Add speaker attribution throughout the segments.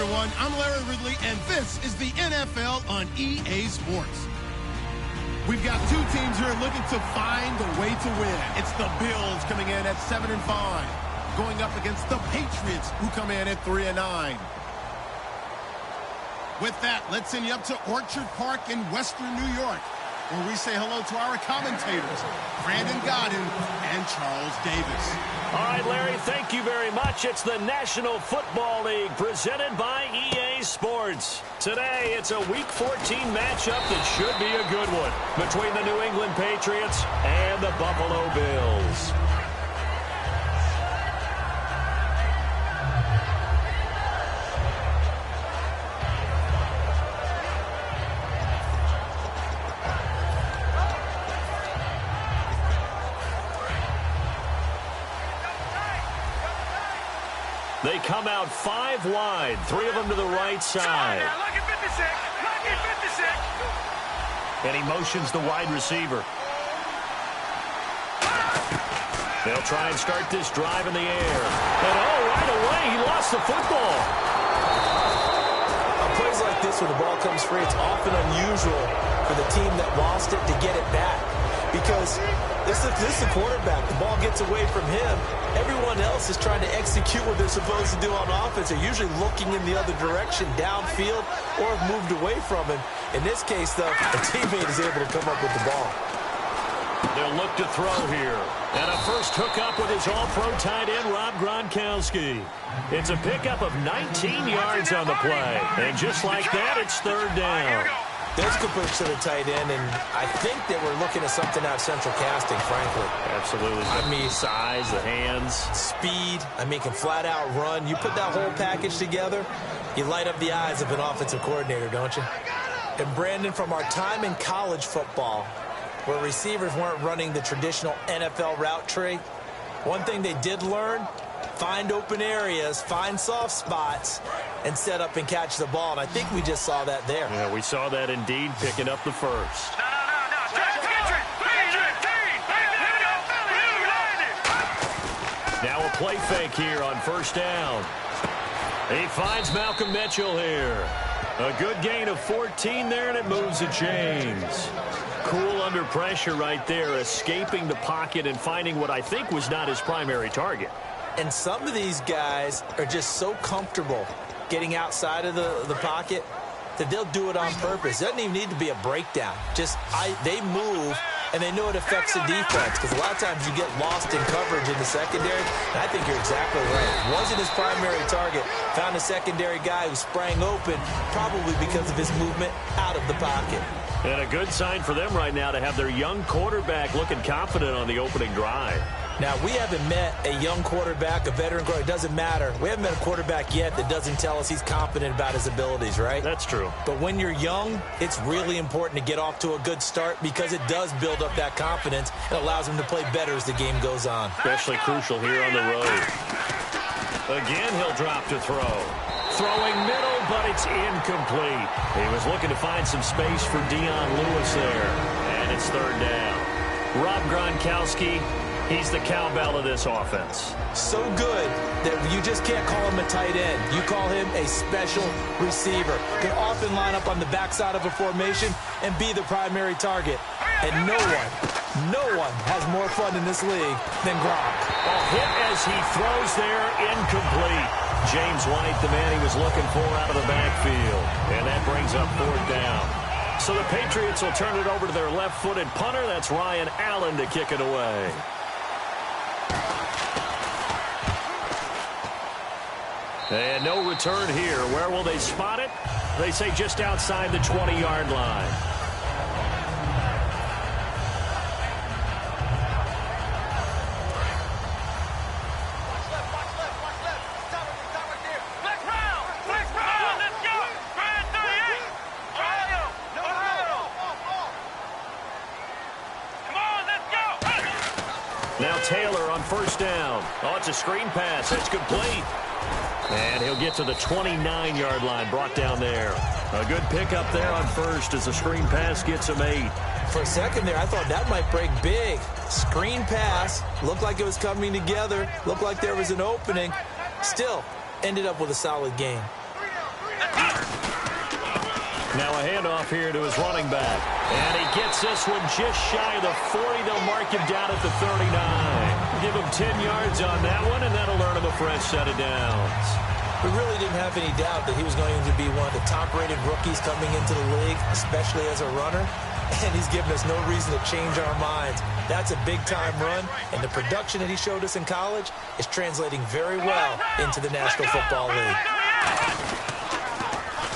Speaker 1: everyone. I'm Larry Ridley, and this is the NFL on EA Sports. We've got two teams here looking to find a way to win. It's the Bills coming in at 7-5, going up against the Patriots, who come in at 3-9. With that, let's send you up to Orchard Park in Western New York, where we say hello to our commentators, Brandon Godden and Charles Davis.
Speaker 2: All right, Larry, thank you very much. It's the National Football League presented by EA Sports. Today, it's a Week 14 matchup that should be a good one between the New England Patriots and the Buffalo Bills. They come out 5 wide, 3 of them to the right side. And he motions the wide receiver. They'll try and start this drive in the air. And right away, he lost the football.
Speaker 3: On plays like this where the ball comes free, it's often unusual for the team that lost it to get it back. Because this is the quarterback. The ball gets away from him. Everyone else is trying to execute what they're supposed to do on offense. They're usually looking in the other direction, downfield, or have moved away from him. In this case, though, a teammate is able to come up with the ball.
Speaker 2: They'll look to throw here. And a first hookup with his all-pro tight end, Rob Gronkowski. It's a pickup of 19 yards on the play. And just like that, it's third down.
Speaker 3: Those could push to the tight end, and I think that we're looking at something out of central casting, frankly.
Speaker 2: Absolutely. I mean, size, the hands.
Speaker 3: Speed. I mean, can flat out run. You put that whole package together, you light up the eyes of an offensive coordinator, don't you? And Brandon, from our time in college football, where receivers weren't running the traditional NFL route tree, one thing they did learn, find open areas, find soft spots, and set up and catch the ball. And I think we just saw that there.
Speaker 2: Yeah, we saw that indeed, picking up the first. Now a play fake here on first down. He finds Malcolm Mitchell here. A good gain of 14 there, and it moves the chains. Cool under pressure right there, escaping the pocket and finding what I think was not his primary target.
Speaker 3: And some of these guys are just so comfortable getting outside of the pocket that they'll do it on purpose. It doesn't even need to be a breakdown. They move, and they know it affects the defense, because a lot of times you get lost in coverage in the secondary, and I think you're exactly right. Wasn't his primary target. Found a secondary guy who sprang open, probably because of his movement out of the pocket.
Speaker 2: And a good sign for them right now to have their young quarterback looking confident on the opening drive.
Speaker 3: Now, we haven't met a young quarterback, a veteran quarterback. It doesn't matter. We haven't met a quarterback yet that doesn't tell us he's confident about his abilities, right?
Speaker 2: That's true.
Speaker 3: But when you're young, it's really important to get off to a good start, because it does build up that confidence. It allows him to play better as the game goes on.
Speaker 2: Especially crucial here on the road. Again, he'll drop to throw. Throwing middle, but it's incomplete. He was looking to find some space for Dion Lewis there. And it's third down. Rob Gronkowski, he's the cowbell of this offense.
Speaker 3: So good that you just can't call him a tight end. You call him a special receiver. Can often line up on the backside of a formation and be the primary target. And no one has more fun in this league than Gronk.
Speaker 2: A hit as he throws there, incomplete. James White, the man he was looking for out of the backfield. And that brings up fourth down. So the Patriots will turn it over to their left-footed punter. That's Ryan Allen to kick it away. And no return here. Where will they spot it? They say just outside the 20-yard line. Now Taylor on first down. Oh, it's a screen pass. It's complete. And he'll get to the 29-yard line, brought down there. A good pickup there on first as the screen pass gets him 8.
Speaker 3: For a second there, I thought that might break big. Screen pass. Looked like it was coming together. Looked like there was an opening. Still, ended up with a solid gain.
Speaker 2: Now a handoff here to his running back. And he gets this one just shy of the 40. They'll mark him down at the 39. Give him 10 yards on that one, and that'll earn him a fresh set of downs.
Speaker 3: We really didn't have any doubt that he was going to be one of the top-rated rookies coming into the league, especially as a runner. And he's given us no reason to change our minds. That's a big-time run, and the production that he showed us in college is translating very well into the National Football League.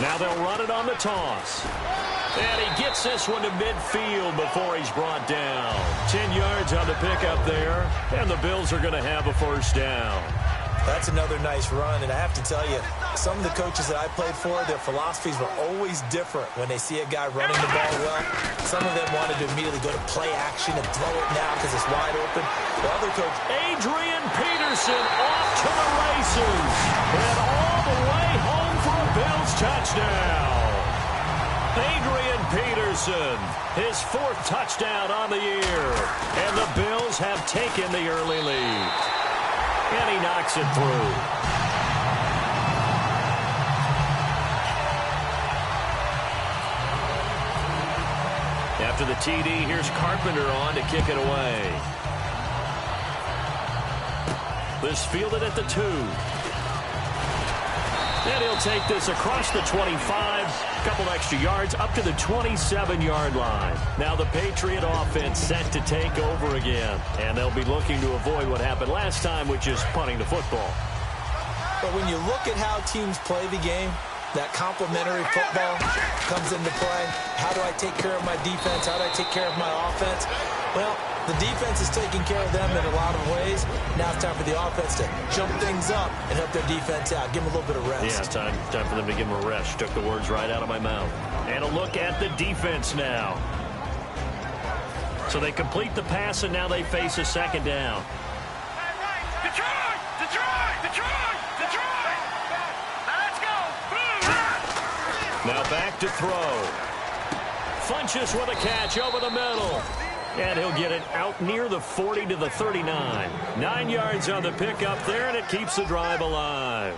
Speaker 2: Now they'll run it on the toss. And he gets this one to midfield before he's brought down. 10 yards on the pickup there, and the Bills are going to have a first down.
Speaker 3: That's another nice run, and I have to tell you, some of the coaches that I played for, their philosophies were always different when they see a guy running the ball well. Some of them wanted to immediately go to play action and throw it now because it's wide open. The other coach,
Speaker 2: Adrian Peterson, off to the races, and all the way home for a Bills touchdown. Adrian Peterson, his 4th touchdown on the year, and the Bills have taken the early lead. And he knocks it through. After the TD, here's Carpenter on to kick it away. This fielded at the 2. And he'll take this across the 25, a couple extra yards, up to the 27-yard line. Now the Patriot offense set to take over again. And they'll be looking to avoid what happened last time, which is punting the football.
Speaker 3: But when you look at how teams play the game, that complementary football comes into play. How do I take care of my defense? How do I take care of my offense? Well, the defense is taking care of them in a lot of ways. Now it's time for the offense to jump things up and help their defense out. Give them a little bit of rest.
Speaker 2: Yeah, time for them to give them a rest. Took the words right out of my mouth. And a look at the defense now. So they complete the pass, and now they face a second down.
Speaker 4: Detroit! Detroit! Detroit! Detroit! Let's go!
Speaker 2: Now back to throw. Funches with a catch over the middle. And he'll get it out near the 40 to the 39. 9 yards on the pickup there, and it keeps the drive alive.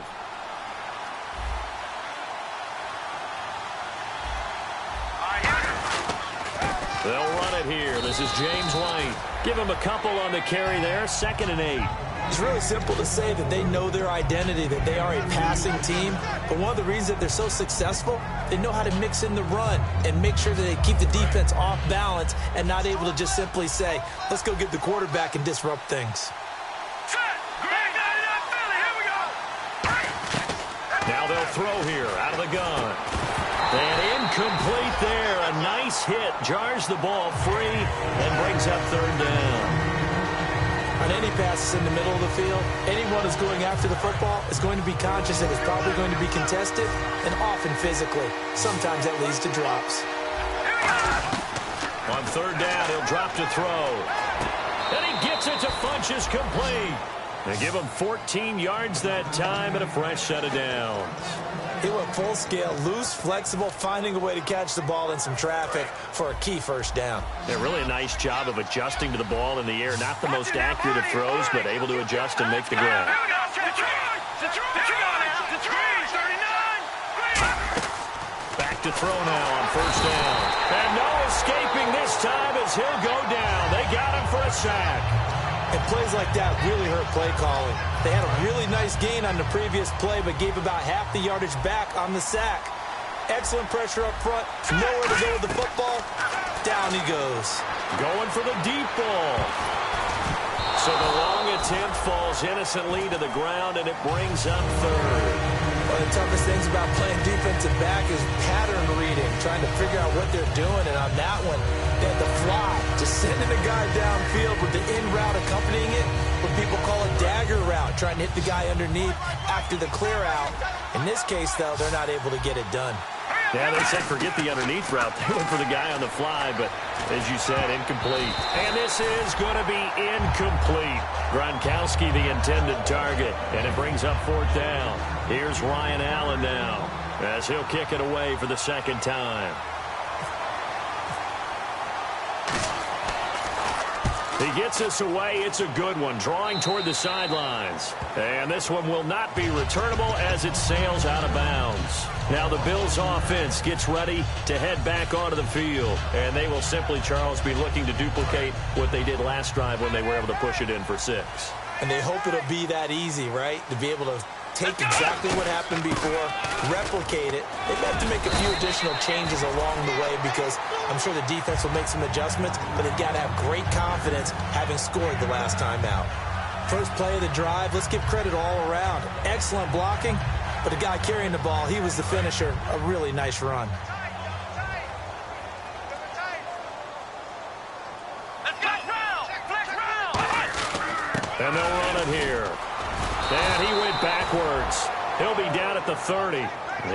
Speaker 2: They'll run it here. This is James White. Give him a couple on the carry there. 2nd and 8.
Speaker 3: It's really simple to say that they know their identity, that they are a passing team. But one of the reasons that they're so successful, they know how to mix in the run and make sure that they keep the defense off balance and not able to just simply say, let's go get the quarterback and disrupt things.
Speaker 2: Now they'll throw here out of the gun. And incomplete there. A nice hit. Jars the ball free and brings up 3rd down.
Speaker 3: On any passes in the middle of the field, anyone who's going after the football is going to be conscious that it's probably going to be contested and often physically. Sometimes that leads to drops.
Speaker 2: On 3rd down, he'll drop to throw. And he gets it to Funches complete. They give him 14 yards that time and a fresh set of downs.
Speaker 3: He went full scale, loose, flexible, finding a way to catch the ball in some traffic for a key first down.
Speaker 2: Yeah, really a nice job of adjusting to the ball in the air. Not the most accurate of throws, but able to adjust and make the grab. Back to throw now on 1st down. And no escaping this time as he'll go down. They got him for a sack.
Speaker 3: And plays like that really hurt play calling. They had a really nice gain on the previous play, but gave about half the yardage back on the sack. Excellent pressure up front. Nowhere to go with the football. Down he goes.
Speaker 2: Going for the deep ball. So the long attempt falls innocently to the ground, and it brings up 3rd.
Speaker 3: One of the toughest things about playing defensive back is pattern reading, trying to figure out what they're doing. And on that one, they had to fly, just sending the guy downfield with the in route accompanying it, what people call a dagger route, trying to hit the guy underneath after the clear out. In this case, though, they're not able to get it done.
Speaker 2: Yeah, they said forget the underneath route. They went for the guy on the fly, but as you said, incomplete. And this is going to be incomplete. Gronkowski, the intended target, and it brings up 4th down. Here's Ryan Allen now as he'll kick it away for the 2nd time. He gets us away. It's a good one, drawing toward the sidelines. And this one will not be returnable as it sails out of bounds. Now the Bills offense gets ready to head back onto the field. And they will simply, Charles, be looking to duplicate what they did last drive when they were able to push it in for 6.
Speaker 3: And they hope it'll be that easy, right? To be able to take exactly what happened before, replicate it. They may have to make a few additional changes along the way because I'm sure the defense will make some adjustments, but they've got to have great confidence having scored the last time out. First play of the drive, let's give credit all around. Excellent blocking, but the guy carrying the ball, he was the finisher. A really nice run.
Speaker 2: And they'll run it here. And he went backwards. He'll be down at the 30.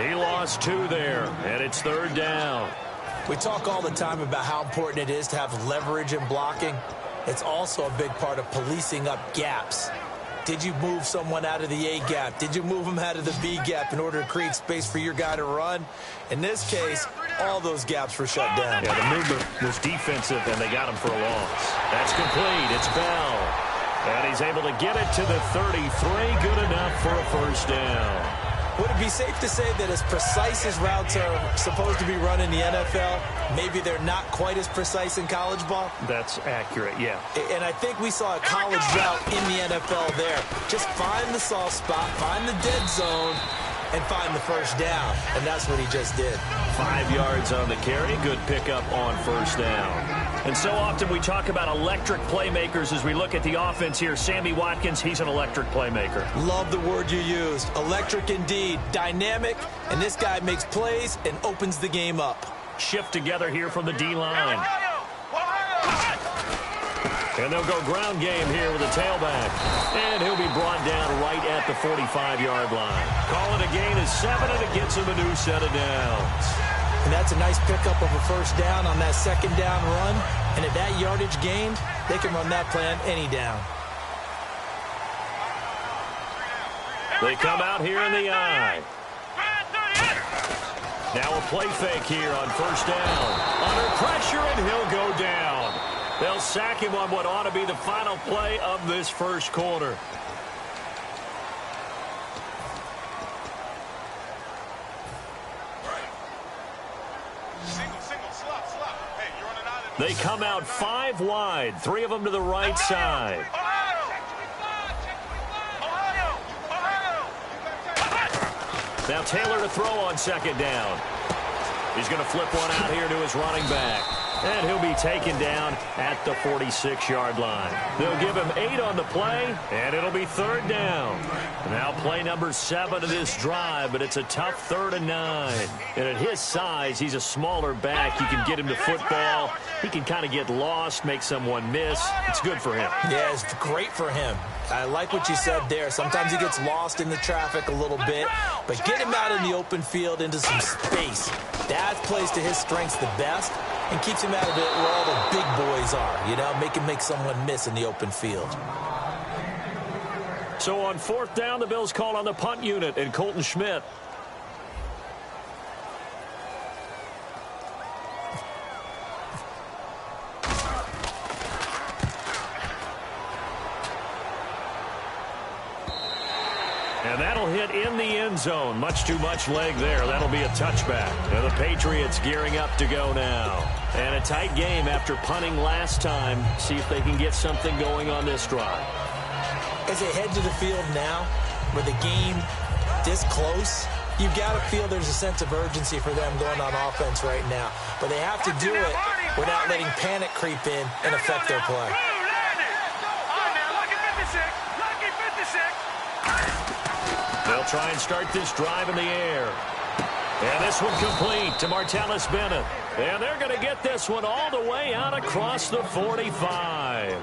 Speaker 2: He lost 2 there, and it's 3rd down.
Speaker 3: We talk all the time about how important it is to have leverage in blocking. It's also a big part of policing up gaps. Did you move someone out of the A gap? Did you move them out of the B gap in order to create space for your guy to run? In this case, all those gaps were shut down.
Speaker 2: Yeah, the movement was defensive, and they got him for a loss. That's complete. It's Bell. And he's able to get it to the 33. Good enough for a 1st down.
Speaker 3: Would it be safe to say that as precise as routes are supposed to be run in the NFL, maybe they're not quite as precise in college ball?
Speaker 2: That's accurate, yeah.
Speaker 3: And I think we saw a college route in the NFL there. Just find the soft spot, find the dead zone, and find the 1st down. And that's what he just did.
Speaker 2: 5 yards on the carry. Good pickup on 1st down. And so often we talk about electric playmakers as we look at the offense here. Sammy Watkins, he's an electric playmaker.
Speaker 3: Love the word you used. Electric indeed. Dynamic. And this guy makes plays and opens the game up.
Speaker 2: Shift together here from the D-line. And they'll go ground game here with a tailback. And he'll be brought down right at the 45-yard line. Call it a gain of 7, and it gets him a new set of downs.
Speaker 3: And that's a nice pickup of a 1st down on that 2nd down run. And at that yardage gained, they can run that play on any down.
Speaker 2: They come out here in the eye. Now a play fake here on 1st down. Under pressure, and he'll go down. They'll sack him on what ought to be the final play of this 1st quarter. They come out 5 wide, 3 of them to the right side. Now Taylor to throw on 2nd down. He's going to flip one out here to his running back. And he'll be taken down at the 46-yard line. They'll give him 8 on the play, and it'll be 3rd down. Now play number 7 of this drive, but it's a tough 3rd and 9. And at his size, he's a smaller back. You can get him to football. He can kind of get lost, make someone miss. It's good for him.
Speaker 3: Yeah, it's great for him. I like what you said there. Sometimes he gets lost in the traffic a little bit, but get him out in the open field into some space. That plays to his strengths the best and keeps him out of it where all the big boys are, you know, make someone miss in the open field.
Speaker 2: So on 4th down, the Bills call on the punt unit and Colton Schmidt. And that'll hit in the end zone. Much too much leg there. That'll be a touchback. And the Patriots gearing up to go now. And a tight game after punting last time. See if they can get something going on this drive.
Speaker 3: As they head to the field now, with the game this close, you've got to feel there's a sense of urgency for them going on offense right now. But they have to do it without letting panic creep in and affect their play.
Speaker 2: They'll try and start this drive in the air. And this one complete to Martellus Bennett. And they're going to get this one all the way out across the 45.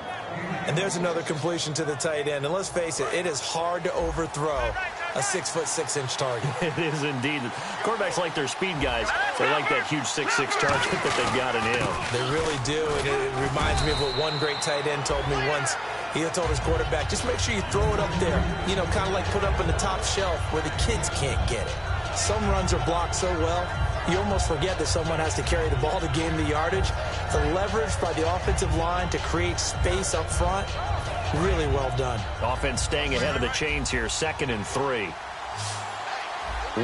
Speaker 3: And there's another completion to the tight end. And let's face it, it is hard to overthrow a 6'6" target.
Speaker 2: It is indeed. Quarterbacks like their speed guys. They like that huge 6'6" target that they've got in him.
Speaker 3: They really do. And it reminds me of what one great tight end told me once. He told his quarterback, just make sure you throw it up there. You know, kind of like put up on the top shelf where the kids can't get it. Some runs are blocked so well, you almost forget that someone has to carry the ball to gain the yardage. The leverage by the offensive line to create space up front, really well done.
Speaker 2: Offense staying ahead of the chains here, 2nd and 3.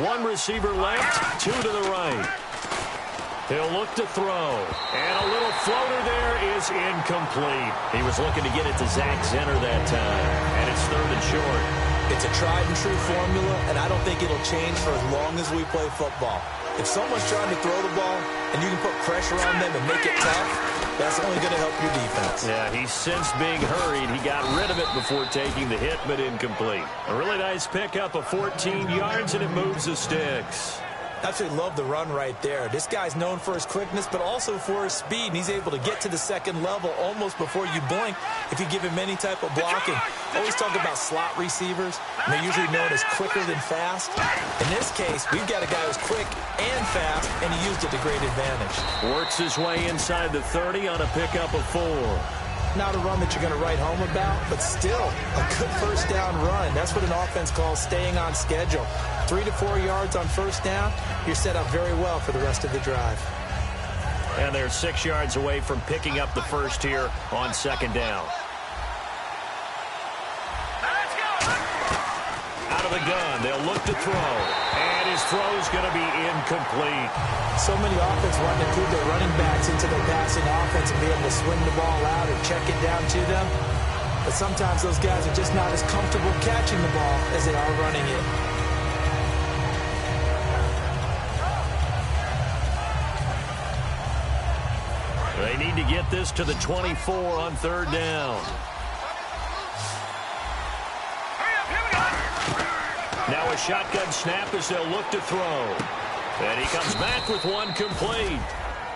Speaker 2: One receiver left, 2 to the right. He'll look to throw. And a little floater there is incomplete. He was looking to get it to Zach Zenner that time. And it's 3rd and short.
Speaker 3: It's a tried-and-true formula, and I don't think it'll change for as long as we play football. If someone's trying to throw the ball and you can put pressure on them and make it tough, that's only going to help your defense.
Speaker 2: Yeah, he's since being hurried. He got rid of it before taking the hit, but incomplete. A really nice pickup of 14 yards, and it moves the sticks.
Speaker 3: Absolutely love the run right there. This guy's known for his quickness, but also for his speed. And he's able to get to the second level almost before you blink if you give him any type of blocking. Always talk about slot receivers, and they're usually known as quicker than fast. In this case, we've got a guy who's quick and fast, and he used it to great advantage.
Speaker 2: Works his way inside the 30 on a pickup of 4.
Speaker 3: Not a run that you're going to write home about, but still a good first down run. That's what an offense calls staying on schedule. 3 to 4 yards on first down, you're set up very well for the rest of the drive.
Speaker 2: And they're 6 yards away from picking up the first here on 2nd down. Out of the gun, they'll look to throw. And his throw's going to be incomplete.
Speaker 3: So many offenses want to include their running backs into their passing offense and be able to swing the ball out or check it down to them. But sometimes those guys are just not as comfortable catching the ball as they are running it.
Speaker 2: They need to get this to the 24 on 3rd down. Now a shotgun snap as they'll look to throw. And he comes back with one complete.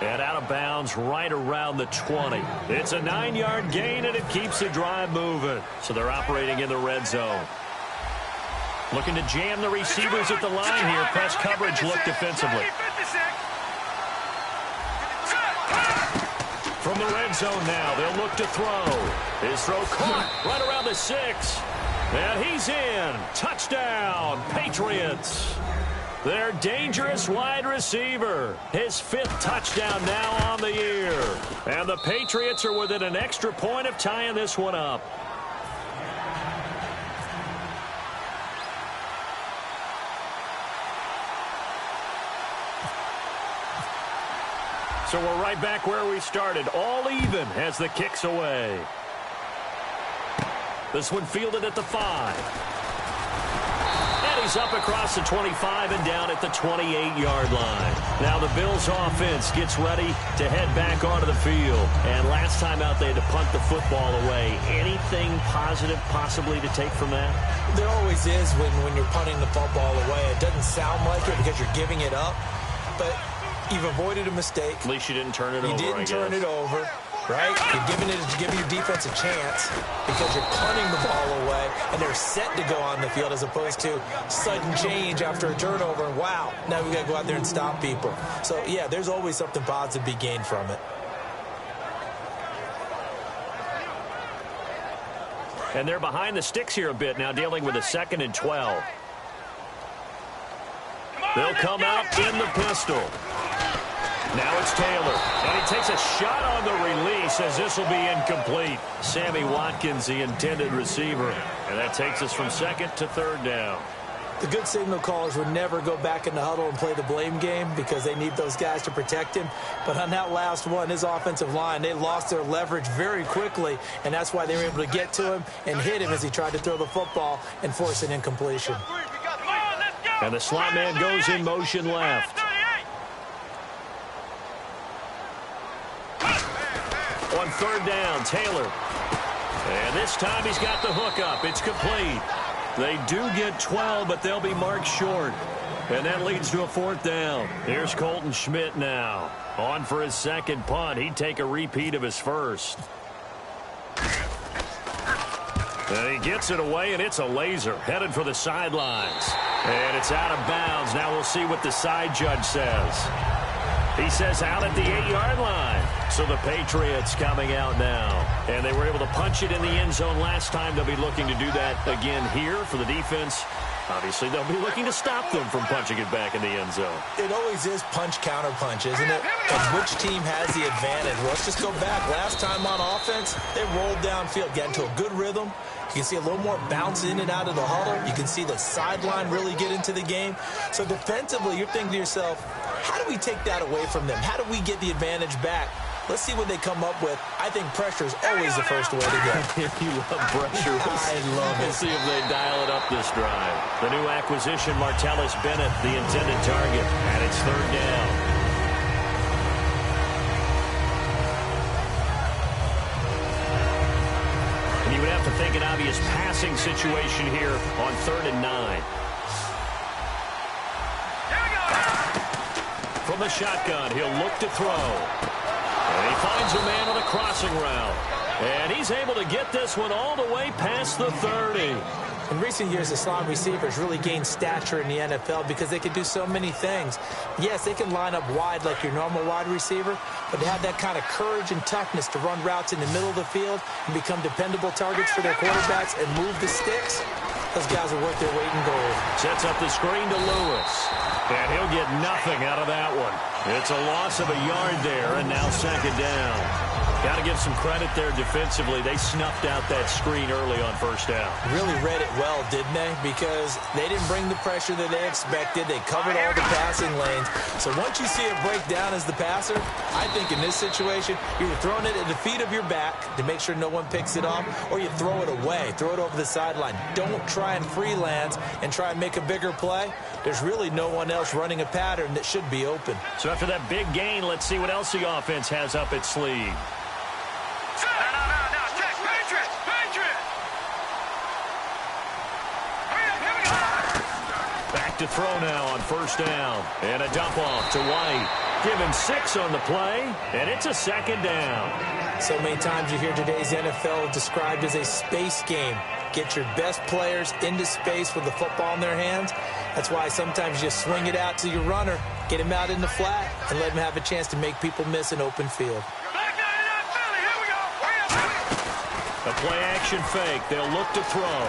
Speaker 2: And out of bounds right around the 20. It's a 9-yard gain, and it keeps the drive moving. So they're operating in the red zone. Looking to jam the receivers at the line here. Press coverage look defensively. From the red zone now, they'll look to throw. His throw caught right around the 6. And he's in. Touchdown, Patriots. Their dangerous wide receiver. His 5th touchdown now on the year. And the Patriots are within an extra point of tying this one up. So we're right back where we started. All even as the kick's away. This one fielded at the 5. And he's up across the 25 and down at the 28-yard line. Now the Bills offense gets ready to head back onto the field. And last time out they had to punt the football away. Anything positive possibly to take from that?
Speaker 3: There always is when you're punting the football away. It doesn't sound like it because you're giving it up. But you've avoided a mistake.
Speaker 2: At least you didn't turn it over,
Speaker 3: You didn't turn it over, right? You're giving your defense a chance because you're punting the ball away, and they're set to go on the field as opposed to sudden change after a turnover. And wow, now we got to go out there and stop people. So, yeah, there's always something positive to be gained from it.
Speaker 2: And they're behind the sticks here a bit now, dealing with a 2nd and 12. They'll come out in the pistol. Now it's Taylor, and he takes a shot on the release as this will be incomplete. Sammy Watkins, the intended receiver, and that takes us from 2nd to 3rd down.
Speaker 3: The good signal callers would never go back in the huddle and play the blame game because they need those guys to protect him. But on that last one, his offensive line, they lost their leverage very quickly, and that's why they were able to get to him and hit him as he tried to throw the football and force an incompletion.
Speaker 2: And the slot man goes in motion left. On 3rd down, Taylor. And this time he's got the hook up. It's complete. They do get 12, but they'll be marked short. And that leads to a 4th down. Here's Colton Schmidt now. On for his 2nd punt. He'd take a repeat of his 1st. And he gets it away, and it's a laser. Headed for the sidelines. And it's out of bounds. Now we'll see what the side judge says. He says out at the 8-yard line. So the Patriots coming out now. And they were able to punch it in the end zone last time. They'll be looking to do that again here for the defense Obviously, they'll be looking to stop them from punching it back in the end zone.
Speaker 3: It always is punch-counter-punch, isn't it? And which team has the advantage? Well, let's just go back. Last time on offense, they rolled downfield, got into a good rhythm. You can see a little more bounce in and out of the huddle. You can see the sideline really get into the game. So defensively, you're thinking to yourself, how do we take that away from them? How do we get the advantage back? Let's see what they come up with. I think pressure is always the first way to go.
Speaker 2: You love pressure.
Speaker 3: I love it.
Speaker 2: We'll see if they dial it up this drive. The new acquisition, Martellus Bennett, the intended target, and it's third down. And you would have to think an obvious passing situation here on 3rd and 9. From the shotgun, he'll look to throw. And he finds a man on a crossing route. And he's able to get this one all the way past the 30.
Speaker 3: In recent years, the slot receivers really gained stature in the NFL because they can do so many things. Yes, they can line up wide like your normal wide receiver, but they have that kind of courage and toughness to run routes in the middle of the field and become dependable targets for their quarterbacks and move the sticks. Those guys are worth their weight in gold.
Speaker 2: Sets up the screen to Lewis. And he'll get nothing out of that one. It's a loss of a yard there, and now second down. Got to give some credit there defensively. They snuffed out that screen early on first down.
Speaker 3: Really read it well, didn't they? Because they didn't bring the pressure that they expected. They covered all the passing lanes. So once you see it break down as the passer, I think in this situation, you're throwing it at the feet of your back to make sure no one picks it off, or you throw it away, throw it over the sideline. Don't try and freelance and try and make a bigger play. There's really no one else running a pattern that should be open.
Speaker 2: So after that big gain, let's see what else the offense has up its sleeve. Back to throw now on first down. And a dump off to White. Give him 6 on the play, and it's a second down.
Speaker 3: So many times you hear today's NFL described as a space game. Get your best players into space with the football in their hands. That's why sometimes you swing it out to your runner, get him out in the flat, and let him have a chance to make people miss an open field.
Speaker 2: A play-action fake. They'll look to throw.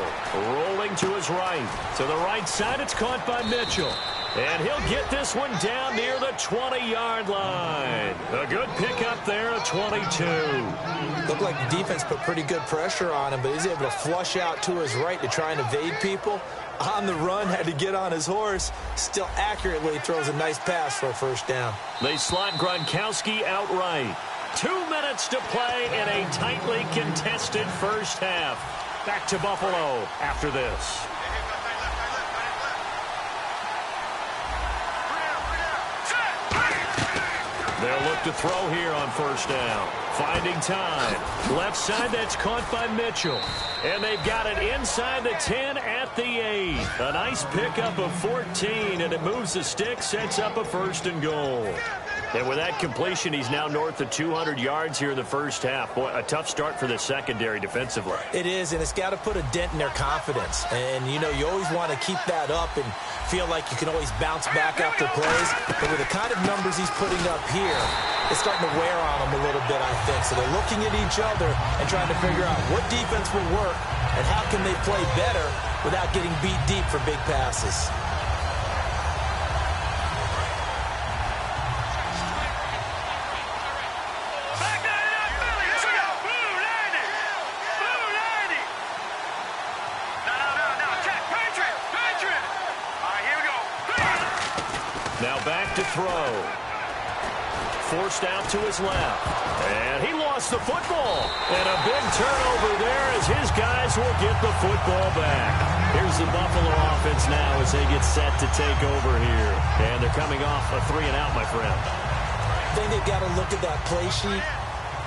Speaker 2: Rolling to his right. To the right side, it's caught by Mitchell. And he'll get this one down near the 20-yard line. A good pickup there at 22.
Speaker 3: Looked like the defense put pretty good pressure on him, but he's able to flush out to his right to try and evade people. On the run, had to get on his horse. Still accurately throws a nice pass for a first down.
Speaker 2: They slot Gronkowski outright. 2 minutes to play in a tightly contested first half. Back to Buffalo after this. They'll look to throw here on first down. Finding time. Left side, that's caught by Mitchell. And they've got it inside the 10 at the 8. A nice pickup of 14, and it moves the stick, sets up a first and goal. And with that completion, he's now north of 200 yards here in the first half. Boy, a tough start for the secondary defensively.
Speaker 3: It is, and it's got to put a dent in their confidence. And, you know, you always want to keep that up and feel like you can always bounce back after plays. But with the kind of numbers he's putting up here, it's starting to wear on them a little bit, I think. So they're looking at each other and trying to figure out what defense will work and how can they play better without getting beat deep for big passes.
Speaker 2: To throw. Forced out to his left. And he lost the football. And a big turnover there as his guys will get the football back. Here's the Buffalo offense now as they get set to take over here. And they're coming off a 3-and-out, my friend.
Speaker 3: I think they've got to look at that play sheet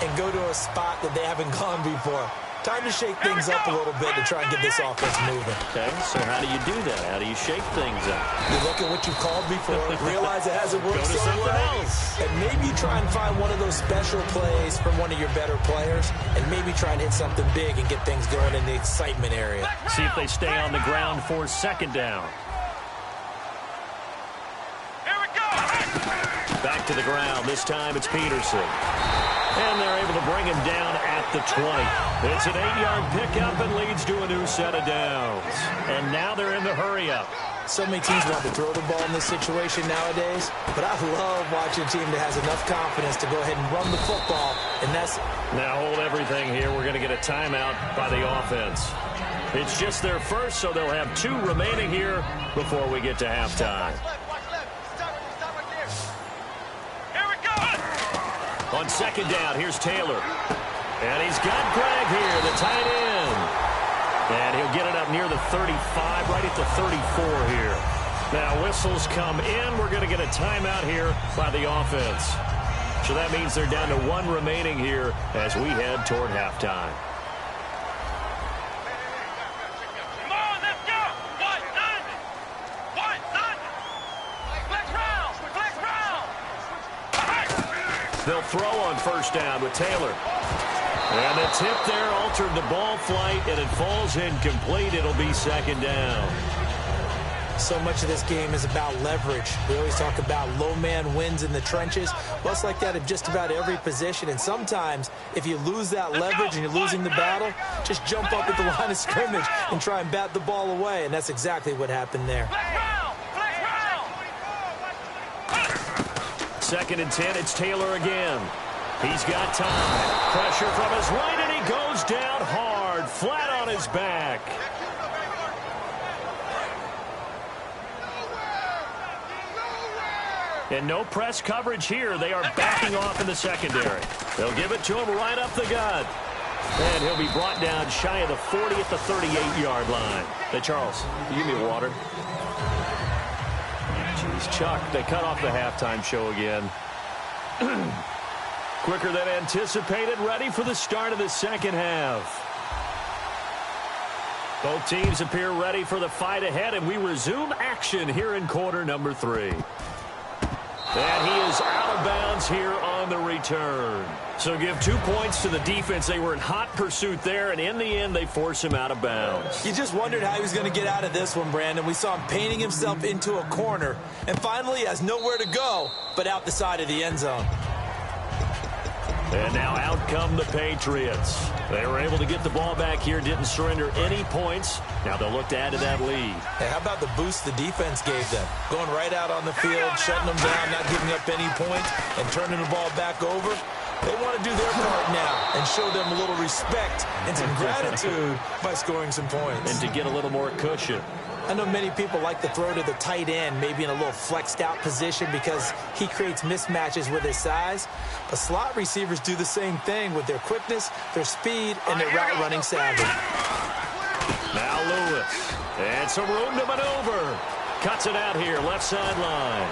Speaker 3: and go to a spot that they haven't gone before. Time to shake things up a little bit to try and get this offense moving.
Speaker 2: Okay, so how do you do that? How do you shake things up?
Speaker 3: You look at what you called before, realize it hasn't worked
Speaker 2: Go to
Speaker 3: so
Speaker 2: something
Speaker 3: well,
Speaker 2: else.
Speaker 3: and maybe try and find one of those special plays from one of your better players, and maybe try and hit something big and get things going in the excitement area.
Speaker 2: See if they stay on the ground for second down.
Speaker 4: Here we go.
Speaker 2: Back to the ground. This time it's Peterson. And they're able to bring him down at the 20. It's an 8-yard pickup and leads to a new set of downs. And now they're in the hurry-up.
Speaker 3: So many teams want to throw the ball in this situation nowadays, but I love watching a team that has enough confidence to go ahead and run the football, and that's...
Speaker 2: Now hold everything here. We're going to get a timeout by the offense. It's just their first, so they'll have 2 remaining here before we get to halftime.
Speaker 4: Here we go.
Speaker 2: On second down, here's Taylor. And he's got Gregg here, the tight end. And he'll get it up near the 35, right at the 34 here. Now, whistles come in. We're going to get a timeout here by the offense. So that means they're down to 1 remaining here as we head toward halftime.
Speaker 4: Come on, let's go. One, none. Flex round.
Speaker 2: They'll throw on first down with Taylor. And the tip there altered the ball flight, and it falls incomplete. It'll be second down.
Speaker 3: So much of this game is about leverage. We always talk about low man wins in the trenches. Well, it's like that at just about every position. And sometimes, if you lose that leverage and you're losing the battle, just jump up at the line of scrimmage and try and bat the ball away. And that's exactly what happened there.
Speaker 2: Second and 10, it's Taylor again. He's got time. Pressure from his right, and he goes down hard, flat on his back. And no press coverage here. They are backing off in the secondary. They'll give it to him right up the gut. And he'll be brought down shy of the 40 at the 38-yard line. Hey, Charles, you give me water. Jeez, Chuck, they cut off the halftime show again. Quicker than anticipated, ready for the start of the second half. Both teams appear ready for the fight ahead, and we resume action here in quarter number 3. And he is out of bounds here on the return. So give 2 points to the defense. They were in hot pursuit there, and in the end, they force him out of bounds.
Speaker 3: You just wondered how he was going to get out of this one, Brandon. We saw him painting himself into a corner, and finally he has nowhere to go but out the side of the end zone.
Speaker 2: And now out come the Patriots. They were able to get the ball back here, didn't surrender any points. Now they'll look to add to that lead.
Speaker 3: Hey, how about the boost the defense gave them? Going right out on the field, shutting them down, not giving up any points, and turning the ball back over. They want to do their part now and show them a little respect and some gratitude by scoring some points.
Speaker 2: And to get a little more cushion.
Speaker 3: I know many people like to throw to the tight end, maybe in a little flexed out position because he creates mismatches with his size. But slot receivers do the same thing with their quickness, their speed, and their route running savvy.
Speaker 2: Now Lewis. And some room to maneuver. Cuts it out here, left sideline.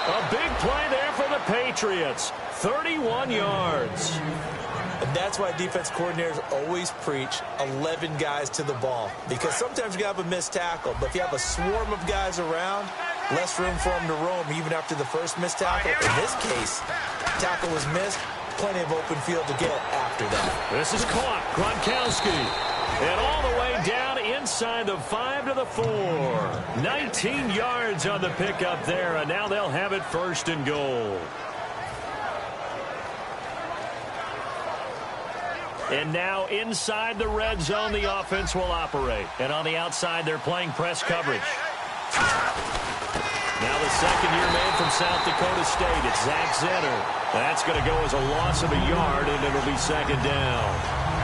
Speaker 2: A big play there for the Patriots. 31 yards.
Speaker 3: And that's why defense coordinators always preach 11 guys to the ball. Because sometimes you have a missed tackle, but if you have a swarm of guys around, less room for them to roam even after the first missed tackle. In this case, tackle was missed, plenty of open field to get after that.
Speaker 2: This is caught. Gronkowski. And all the way down inside the 5 to the 4. 19 yards on the pickup there, and now they'll have it first and goal. And now inside the red zone, the offense will operate. And on the outside, they're playing press coverage. Now the second-year man from South Dakota State, it's Zach Zenner. That's going to go as a loss of a yard, and it'll be second down.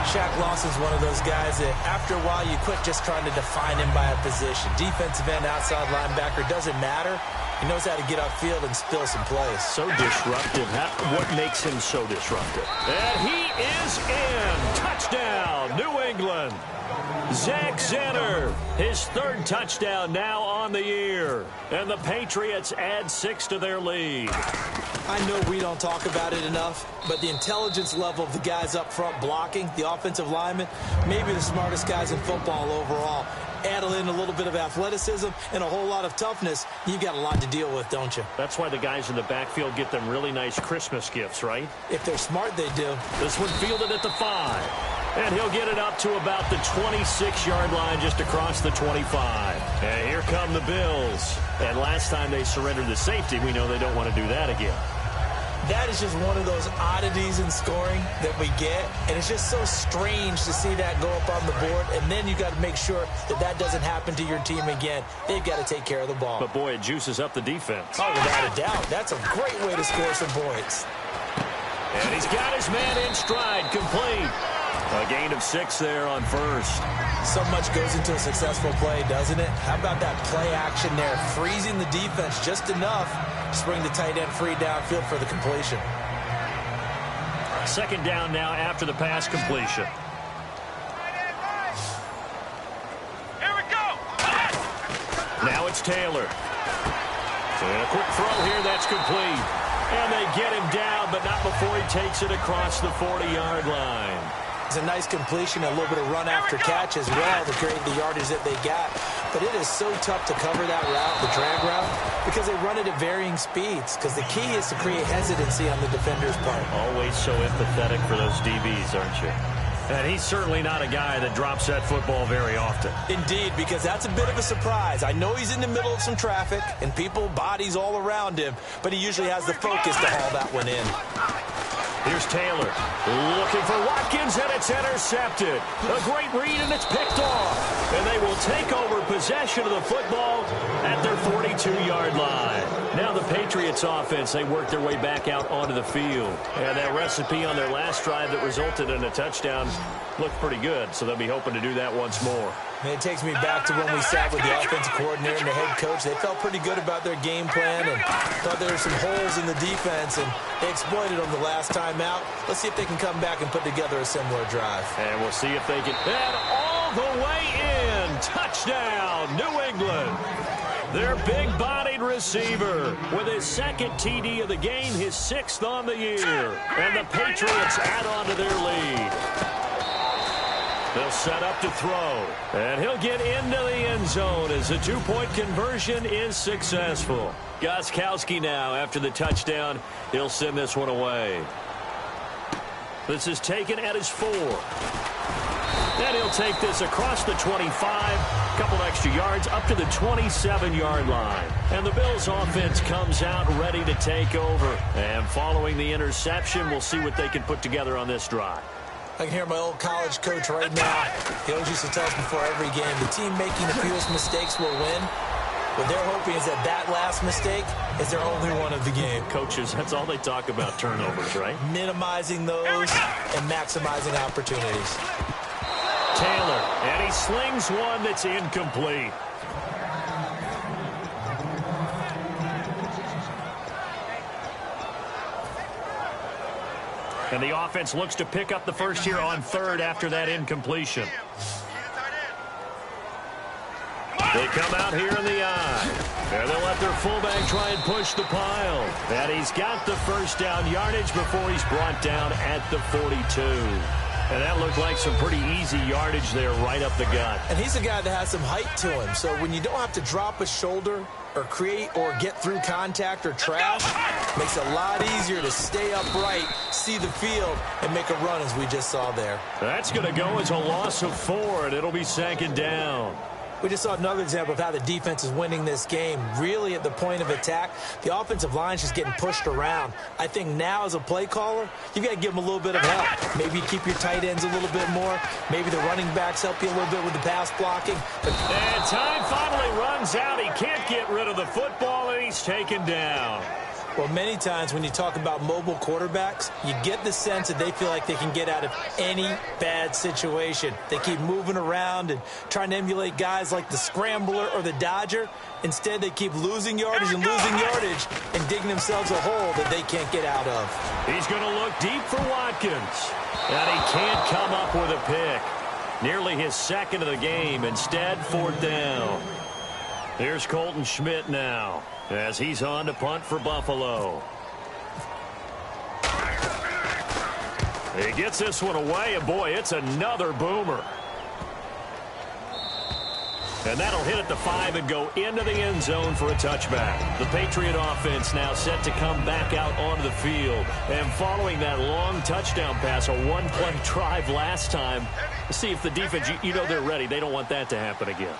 Speaker 3: Shaq Lawson's one of those guys that after a while you quit just trying to define him by a position. Defensive end, outside linebacker, doesn't matter. He knows how to get upfield and spill some plays.
Speaker 2: So disruptive. What makes him so disruptive? And he is in. Touchdown, New England. Zach Zenner, his 3rd touchdown now on the year. And the Patriots add 6 to their lead.
Speaker 3: I know we don't talk about it enough, but the intelligence level of the guys up front blocking, the offensive linemen, maybe the smartest guys in football overall. Add in a little bit of athleticism and a whole lot of toughness, you've got a lot to deal with, don't you?
Speaker 2: That's why the guys in the backfield get them really nice Christmas gifts, right?
Speaker 3: If they're smart, they do.
Speaker 2: This one fielded at the 5. And he'll get it up to about the 26-yard line just across the 25. And here come the Bills. And last time they surrendered the safety, we know they don't want to do that again.
Speaker 3: That is just one of those oddities in scoring that we get, and it's just so strange to see that go up on the board, and then you got to make sure that that doesn't happen to your team again. They've got to take care of the ball.
Speaker 2: But, boy, it juices up the defense.
Speaker 3: Oh, without a doubt. That's a great way to score some points.
Speaker 2: And he's got his man in stride, complete. A gain of 6 there on first.
Speaker 3: So much goes into a successful play, doesn't it? How about that play action there, freezing the defense just enough to bring the tight end free downfield for the completion.
Speaker 2: Second down now after the pass completion.
Speaker 4: Here we go.
Speaker 2: Now it's Taylor. And a quick throw here, that's complete. And they get him down, but not before he takes it across the 40-yard line.
Speaker 3: It's a nice completion, a little bit of run after catch as well to create the yardage that they got. But it is so tough to cover that route, the drag route, because they run it at varying speeds. Because the key is to create hesitancy on the defender's part.
Speaker 2: Always so empathetic for those DBs, aren't you? And he's certainly not a guy that drops that football very often.
Speaker 3: Indeed, because that's a bit of a surprise. I know he's in the middle of some traffic and people, bodies all around him, but he usually has the focus to haul that one in.
Speaker 2: Here's Taylor looking for Watkins, and it's intercepted. A great read, and it's picked off. And they will take over possession of the football at their 42-yard line. Now the Patriots offense, they work their way back out onto the field. And that recipe on their last drive that resulted in a touchdown looked pretty good, so they'll be hoping to do that once more.
Speaker 3: And it takes me back to when we sat with the offensive coordinator and the head coach. They felt pretty good about their game plan and thought there were some holes in the defense, and they exploited them the last time out. Let's see if they can come back and put together a similar drive.
Speaker 2: And we'll see if they can. And all the way in. Touchdown, New England. Their big-bodied receiver with his second TD of the game, his 6th on the year. And the Patriots add on to their lead. They'll set up to throw. And he'll get into the end zone as the 2-point conversion is successful. Gostkowski now, after the touchdown, he'll send this one away. This is taken at his 4. And he'll take this across the 25, a couple extra yards, up to the 27-yard line. And the Bills offense comes out ready to take over. And following the interception, we'll see what they can put together on this drive.
Speaker 3: I can hear my old college coach right now. He always used to tell us before every game, the team making the fewest mistakes will win. What they're hoping is that last mistake is their only one of the game.
Speaker 2: Coaches, that's all they talk about, turnovers, right?
Speaker 3: Minimizing those and maximizing opportunities.
Speaker 2: Taylor, and he slings one that's incomplete. And the offense looks to pick up the first here on 3rd after that incompletion. They come out here in the eye. And they'll let their fullback try and push the pile. And he's got the first down yardage before he's brought down at the 42. And that looked like some pretty easy yardage there right up the gut.
Speaker 3: And he's a guy that has some height to him. So when you don't have to drop a shoulder or create or get through contact or trash, makes it a lot easier to stay upright, see the field, and make a run as we just saw there.
Speaker 2: That's going to go as a loss of 4, and it'll be 2nd down.
Speaker 3: We just saw another example of how the defense is winning this game. Really at the point of attack, the offensive line is just getting pushed around. I think now as a play caller, you've got to give them a little bit of help. Maybe keep your tight ends a little bit more. Maybe the running backs help you a little bit with the pass blocking.
Speaker 2: And time finally runs out. He can't get rid of the football, and he's taken down.
Speaker 3: Well, many times when you talk about mobile quarterbacks, you get the sense that they feel like they can get out of any bad situation. They keep moving around and trying to emulate guys like the scrambler or the dodger. Instead, they keep losing yardage and digging themselves a hole that they can't get out of.
Speaker 2: He's going to look deep for Watkins. And he can't come up with a pick. Nearly his 2nd of the game. Instead, 4th down. Here's Colton Schmidt now, as he's on to punt for Buffalo. He gets this one away, and boy, it's another boomer. And that'll hit at the 5 and go into the end zone for a touchback. The Patriot offense now set to come back out onto the field. And following that long touchdown pass, a one-play drive last time, see if the defense, you know they're ready. They don't want that to happen again.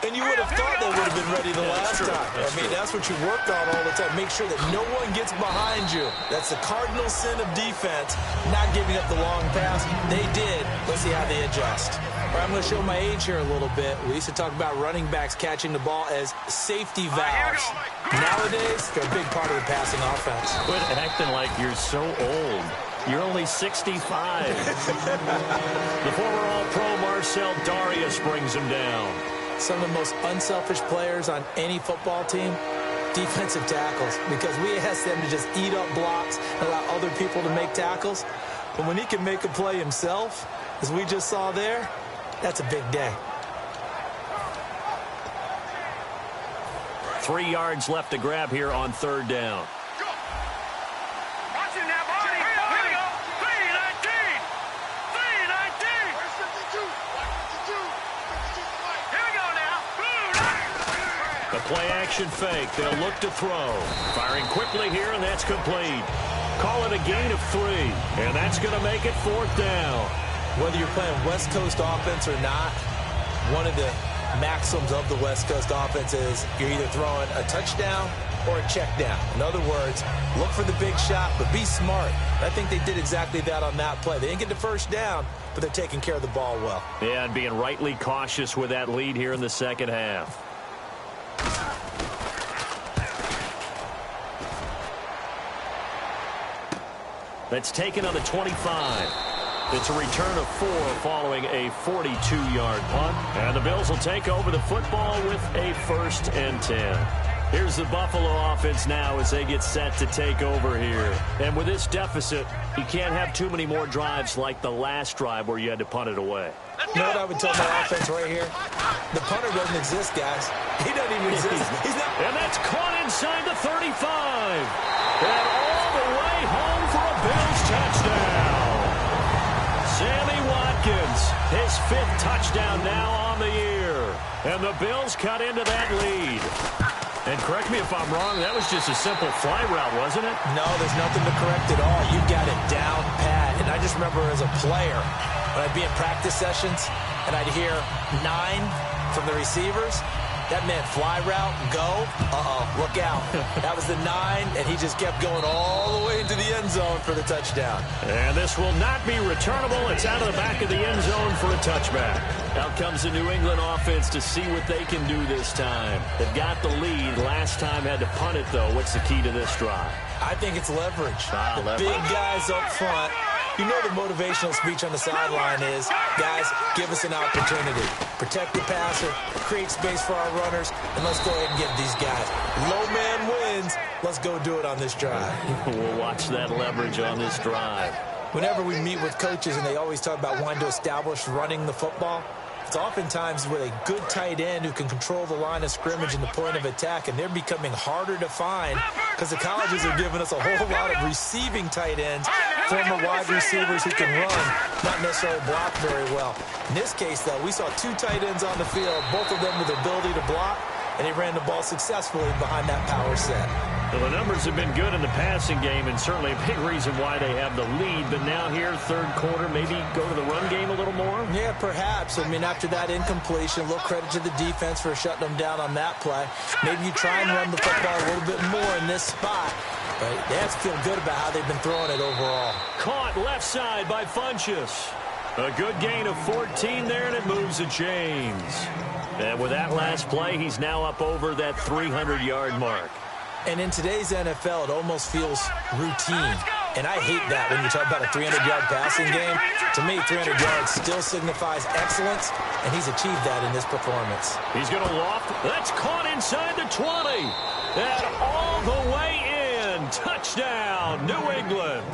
Speaker 3: And you would have thought they would have been ready the last time. That's what you worked on all the time. Make sure that no one gets behind you. That's the cardinal sin of defense, not giving up the long pass. They did. Let's see how they adjust. All right, I'm going to show my age here a little bit. We used to talk about running backs catching the ball as safety valves. Nowadays, they're a big part of the passing offense.
Speaker 2: Quit acting like you're so old. You're only 65. The former All-Pro Marcel Darius brings him down.
Speaker 3: Some of the most unselfish players on any football team, defensive tackles, because we ask them to just eat up blocks and allow other people to make tackles. But when he can make a play himself, as we just saw there, that's a big day.
Speaker 2: 3 yards left to grab here on third down.
Speaker 4: Watch it now, Barney. Here we go. 319. 319. Here we go now.
Speaker 2: The play-action fake. They'll look to throw. Firing quickly here, and that's complete. Call it a gain of 3, and that's going to make it fourth down.
Speaker 3: Whether you're playing West Coast offense or not, one of the maxims of the West Coast offense is you're either throwing a touchdown or a check down. In other words, look for the big shot, but be smart. I think they did exactly that on that play. They didn't get the first down, but they're taking care of the ball well.
Speaker 2: Yeah, and being rightly cautious with that lead here in the second half. That's taken on the 25. It's a return of 4 following a 42-yard punt. And the Bills will take over the football with a 1st and 10. Here's the Buffalo offense now as they get set to take over here. And with this deficit, you can't have too many more drives like the last drive where you had to punt it away.
Speaker 3: You know what I would tell my offense right here? The punter doesn't exist, guys. He doesn't even exist. He's not.
Speaker 2: And that's caught inside the 35. And all the way home for a Bills touchdown. Sammy Watkins, his 5th touchdown now on the year. And the Bills cut into that lead. And correct me if I'm wrong, that was just a simple fly route, wasn't it?
Speaker 3: No, there's nothing to correct at all. You got it down pat. And I just remember as a player, when I'd be in practice sessions and I'd hear 9 from the receivers, that meant fly route, go, look out. That was the 9, and he just kept going all the way into the end zone for the touchdown.
Speaker 2: And this will not be returnable. It's out of the back of the end zone for a touchback. Out comes the New England offense to see what they can do this time. They've got the lead. Last time had to punt it, though. What's the key to this drive?
Speaker 3: I think it's leverage. The big guys up front. You know the motivational speech on the sideline is, guys, give us an opportunity. Protect the passer, create space for our runners, and let's go ahead and give these guys. Low man wins. Let's go do it on this drive.
Speaker 2: We'll watch that leverage on this drive.
Speaker 3: Whenever we meet with coaches and they always talk about wanting to establish running the football, it's oftentimes with a good tight end who can control the line of scrimmage and the point of attack, and they're becoming harder to find because the colleges are giving us a whole lot of receiving tight ends, former wide receivers who can run, not necessarily block very well. In this case, though, we saw 2 tight ends on the field, both of them with the ability to block, and they ran the ball successfully behind that power set.
Speaker 2: Well, the numbers have been good in the passing game, and certainly a big reason why they have the lead. But now here, third quarter, maybe go to the run game a little more?
Speaker 3: Yeah, perhaps. I mean, after that incompletion, a little credit to the defense for shutting them down on that play. Maybe you try and run the football a little bit more in this spot. But they have to feel good about how they've been throwing it overall.
Speaker 2: Caught left side by Funchess. A good gain of 14 there, and it moves the chains. And with that last play, he's now up over that 300-yard mark.
Speaker 3: And in today's NFL, it almost feels routine. And I hate that when you talk about a 300-yard passing game. To me, 300 yards still signifies excellence, and he's achieved that in this performance.
Speaker 2: He's going to loft. That's caught inside the 20. And all the way in. Touchdown, New England.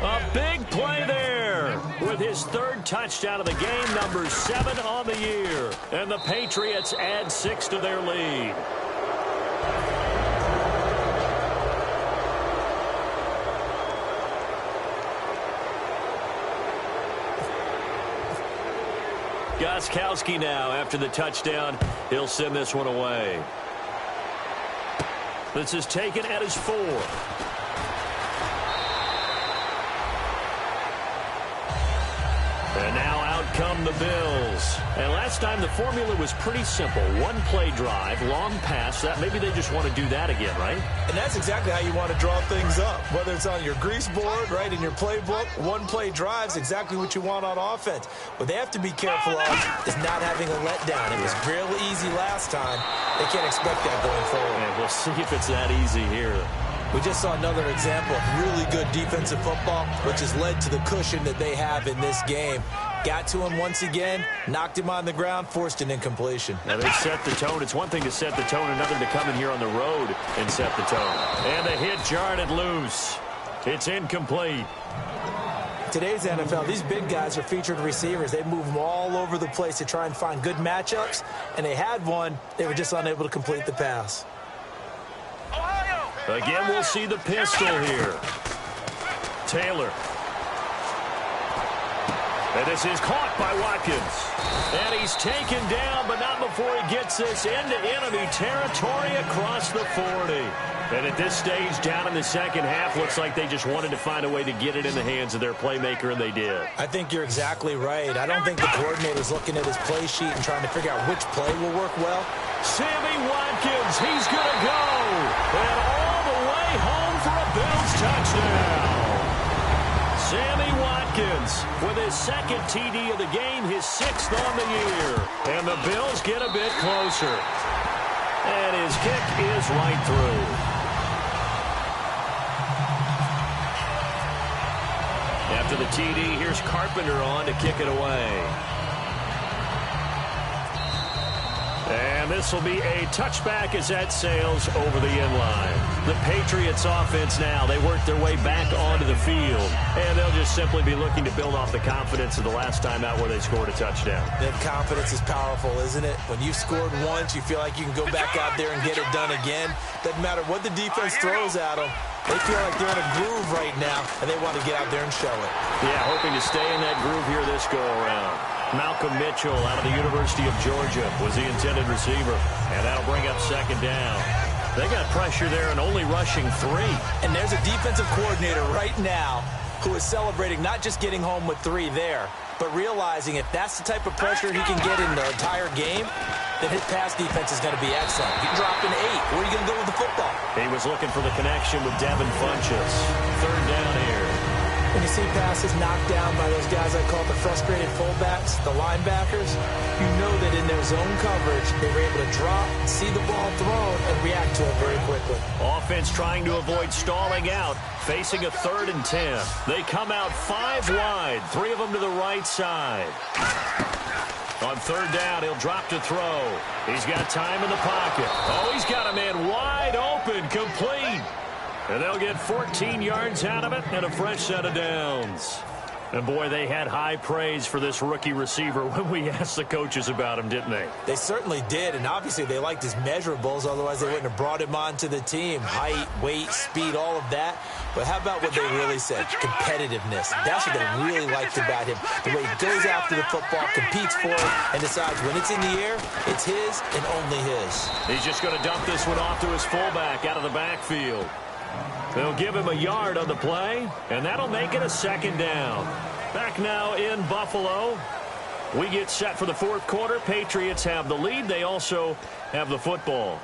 Speaker 2: A big play there with his 3rd touchdown of the game, number 7 on the year. And the Patriots add 6 to their lead. Gostkowski now after the touchdown He'll send this one away. This is taken at his 4. And now out come the Bills. And last time the formula was pretty simple. One play drive, long pass. That maybe they just want to do that again, right?
Speaker 3: And that's exactly how you want to draw things up. Whether it's on your grease board, right, in your playbook, one play drive is exactly what you want on offense. What they have to be careful of is not having a letdown. It was real easy last time. They can't expect that going forward.
Speaker 2: And we'll see if it's that easy here.
Speaker 3: We just saw another example of really good defensive football, which has led to the cushion that they have in this game. Got to him once again, knocked him on the ground, forced an incompletion.
Speaker 2: Now they set the tone. It's one thing to set the tone, another to come in here on the road and set the tone. And the hit jarred it loose. It's incomplete.
Speaker 3: Today's NFL, these big guys are featured receivers. They move them all over the place to try and find good matchups, and they had one. They were just unable to complete the pass.
Speaker 2: Again, we'll see the pistol here. Taylor. And this is caught by Watkins. And he's taken down, but not before he gets this into enemy territory across the 40. And at this stage, down in the second half, looks like they just wanted to find a way to get it in the hands of their playmaker, and they did.
Speaker 3: I think you're exactly right. I don't think the coordinator's looking at his play sheet and trying to figure out which play will work well.
Speaker 2: Sammy Watkins, he's going to go. And all the way home for a Bills touchdown. Sammy Watkins with his second TD of the game, his 6th on the year. And the Bills get a bit closer. And his kick is right through. After the TD, here's Carpenter on to kick it away. And this will be a touchback as that sails over the end line. The Patriots offense now, they work their way back onto the field. And they'll just simply be looking to build off the confidence of the last time out where they scored a touchdown.
Speaker 3: That confidence is powerful, isn't it? When you've scored once, you feel like you can go back out there and get it done again. Doesn't matter what the defense throws at them. They feel like they're in a groove right now, and they want to get out there and show it.
Speaker 2: Yeah, hoping to stay in that groove here this go-around. Malcolm Mitchell out of the University of Georgia was the intended receiver, and that'll bring up second down. They got pressure there and only rushing 3.
Speaker 3: And there's a defensive coordinator right now who is celebrating not just getting home with 3 there, but realizing if that's the type of pressure he can get in the entire game, then his pass defense is going to be excellent. He dropped an 8. Where are you going to go with the football?
Speaker 2: He was looking for the connection with Devin Funchess. Third down here.
Speaker 3: When you see passes knocked down by those guys I call the frustrated fullbacks, the linebackers, you know that in their zone coverage, they were able to drop, see the ball thrown, and react to it very quickly.
Speaker 2: Offense trying to avoid stalling out, facing a 3rd and 10. They come out 5 wide, 3 of them to the right side. On third down, he'll drop to throw. He's got time in the pocket. Oh, he's got a man wide open, complete. And they'll get 14 yards out of it and a fresh set of downs. And, boy, they had high praise for this rookie receiver when we asked the coaches about him, didn't they?
Speaker 3: They certainly did, and obviously they liked his measurables. Otherwise, they wouldn't have brought him onto the team. Height, weight, speed, all of that. But how about what they really said? Competitiveness. That's what they really liked about him. The way he goes after the football, competes for it, and decides when it's in the air, it's his and only his.
Speaker 2: He's just going to dump this one off to his fullback out of the backfield. They'll give him a yard on the play, and that'll make it a second down. Back now in Buffalo. We get set for the 4th quarter. Patriots have the lead. They also have the football.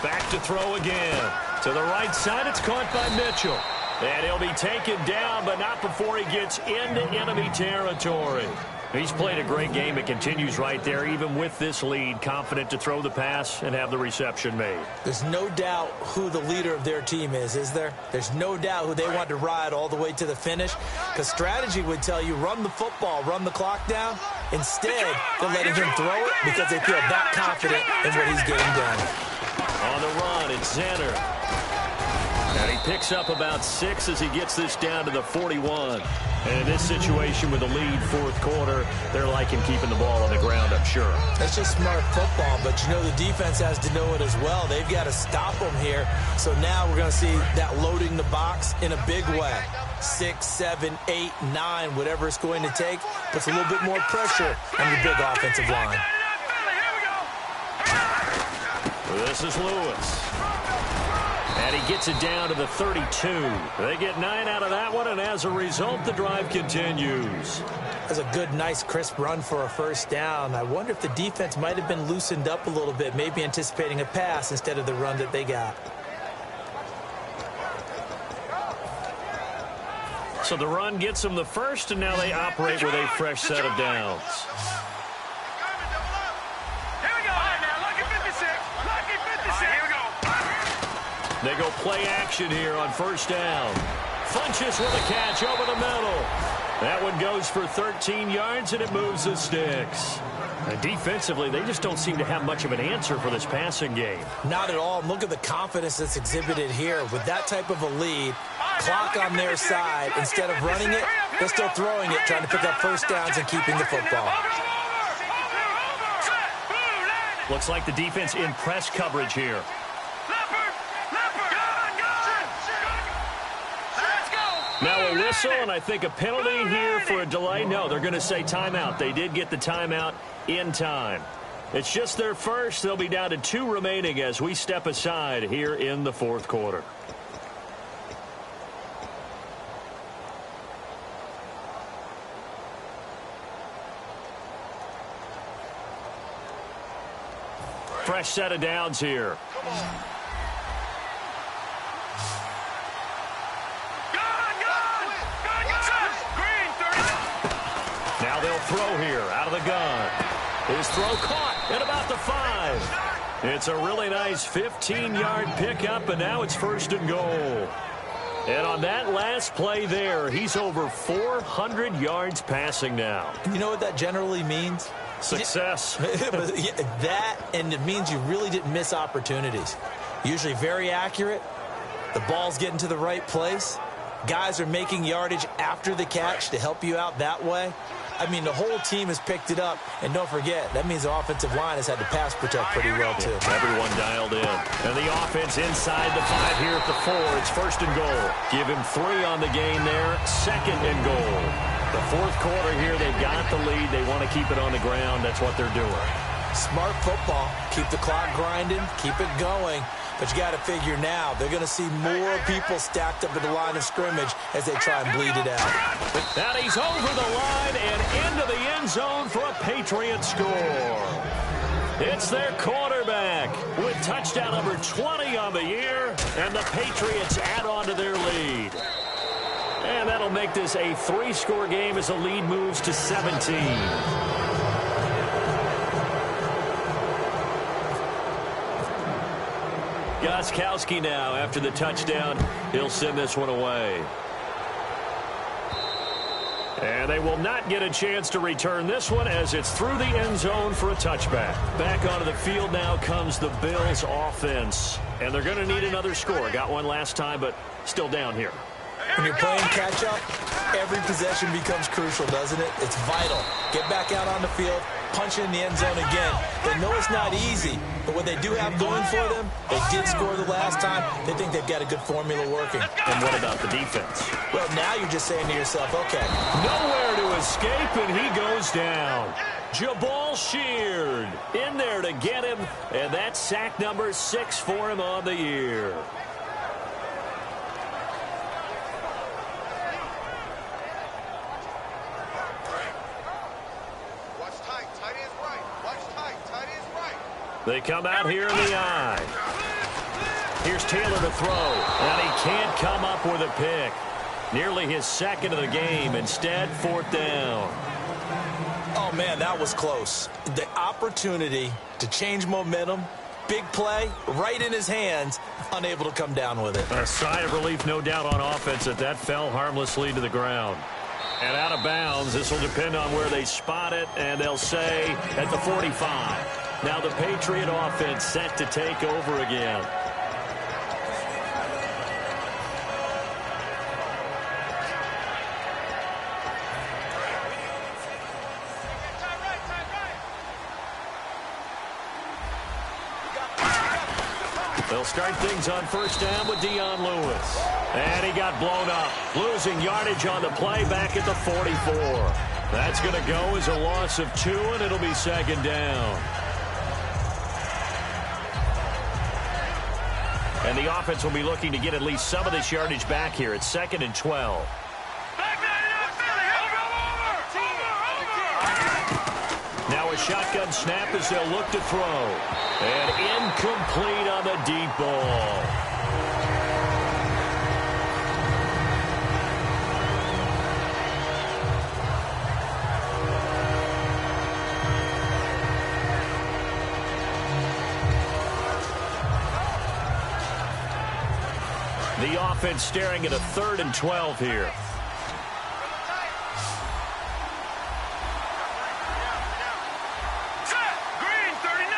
Speaker 2: Back to throw again. To the right side, it's caught by Mitchell. And he'll be taken down, but not before he gets into enemy territory. He's played a great game. It continues right there, even with this lead, confident to throw the pass and have the reception made.
Speaker 3: There's no doubt who the leader of their team is there? There's no doubt who they want to ride all the way to the finish, because strategy would tell you run the football, run the clock down. Instead, they're letting him throw it because they feel that confident in what he's getting done.
Speaker 2: On the run, it's Zenner. And he picks up about 6 as he gets this down to the 41. And in this situation with the lead fourth quarter, they're liking keeping the ball on the ground, I'm sure.
Speaker 3: That's just smart football, but you know the defense has to know it as well. They've got to stop them here. So now we're going to see that loading the box in a big way. 6, 7, 8, 9, whatever it's going to take, puts a little bit more pressure on your big offensive line.
Speaker 2: This is Lewis. And he gets it down to the 32. They get 9 out of that one, and as a result, the drive continues.
Speaker 3: That's a good, nice, crisp run for a first down. I wonder if the defense might have been loosened up a little bit, maybe anticipating a pass instead of the run that they got.
Speaker 2: So the run gets them the first, and now they operate with a fresh set of downs. They go play action here on first down. Funchess with a catch over the middle. That one goes for 13 yards, and it moves the sticks. And defensively, they just don't seem to have much of an answer for this passing game.
Speaker 3: Not at all. Look at the confidence that's exhibited here. With that type of a lead, clock on their side, instead of running it, they're still throwing it, trying to pick up first downs and keeping the football.
Speaker 2: Looks like the defense in press coverage here. Now a whistle, and I think a penalty here for a delay. No, they're going to say timeout. They did get the timeout in time. It's just their first. They'll be down to 2 remaining as we step aside here in the fourth quarter. Fresh set of downs here. Now they'll throw here out of the gun. His throw caught at about the 5. It's a really nice 15-yard pickup, and now it's first and goal. And on that last play there, he's over 400 yards passing now.
Speaker 3: You know what that generally means?
Speaker 2: Success.
Speaker 3: That, and it means you really didn't miss opportunities. Usually very accurate. The ball's getting to the right place. Guys are making yardage after the catch to help you out that way. I mean, the whole team has picked it up. And don't forget, that means the offensive line has had to pass protect pretty well, too.
Speaker 2: Everyone dialed in. And the offense inside the 5 here at the 4. It's first and goal. Give him 3 on the game there. Second and goal. The fourth quarter here, they've got the lead. They want to keep it on the ground. That's what they're doing.
Speaker 3: Smart football. Keep the clock grinding. Keep it going. But you got to figure now, they're going to see more people stacked up at the line of scrimmage as they try and bleed it out.
Speaker 2: And he's over the line and into the end zone for a Patriot score. It's their quarterback with touchdown number 20 on the year, and the Patriots add on to their lead. And that'll make this a 3-score game as the lead moves to 17. Gostkowski now, after the touchdown, he'll send this one away. And they will not get a chance to return this one as it's through the end zone for a touchback. Back onto the field now comes the Bills offense. And they're going to need another score. Got one last time, but still down here.
Speaker 3: When you're playing catch-up, every possession becomes crucial, doesn't it? It's vital. Get back out on the field, punch it in the end zone again. They know it's not easy, but what they do have going for them, they did score the last time. They think they've got a good formula working.
Speaker 2: And what about the defense?
Speaker 3: Well, now you're just saying to yourself, okay.
Speaker 2: Nowhere to escape, and he goes down. Jabal Sheard in there to get him, and that's sack number 6 for him on the year. They come out here in the eye. Here's Taylor to throw, and he can't come up with a pick. Nearly his second of the game. Instead, 4th down.
Speaker 3: Oh, man, that was close. The opportunity to change momentum, big play, right in his hands, unable to come down with it.
Speaker 2: A sigh of relief, no doubt, on offense that fell harmlessly to the ground. And out of bounds, this will depend on where they spot it, and they'll say at the 45. Now the Patriot offense set to take over again. They'll start things on first down with Dion Lewis. And he got blown up, losing yardage on the play back at the 44. That's going to go as a loss of 2, and it'll be second down. And the offense will be looking to get at least some of this yardage back here. It's 2nd and 12. Now a shotgun snap as they'll look to throw. And incomplete on the deep ball. The offense staring at a 3rd and 12 here.
Speaker 4: Green 39!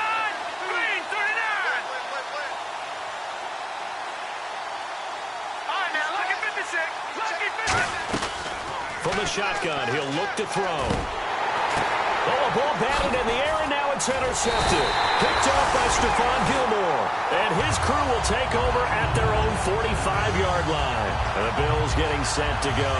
Speaker 4: Green 39! All right, now, lucky 56. Lucky 56.
Speaker 2: From the shotgun, he'll look to throw. Oh, a ball batted in the air, and now it's intercepted. Picked off by Stephon Gilmore. And his crew will take over at their own 45-yard line. And the Bills getting set to go.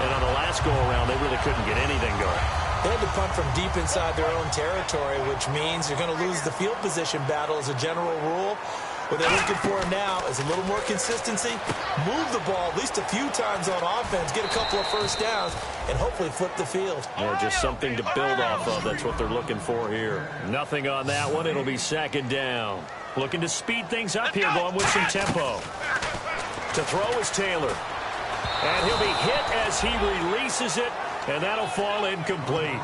Speaker 2: And on the last go-around, they really couldn't get anything going.
Speaker 3: They had to punt from deep inside their own territory, which means you're going to lose the field position battle as a general rule. What they're looking for now is a little more consistency, move the ball at least a few times on offense, get a couple of first downs, and hopefully flip the field.
Speaker 2: Yeah, just something to build off of. That's what they're looking for here. Nothing on that one. It'll be second down. Looking to speed things up here, going with some tempo. To throw is Taylor. And he'll be hit as he releases it, and that'll fall incomplete.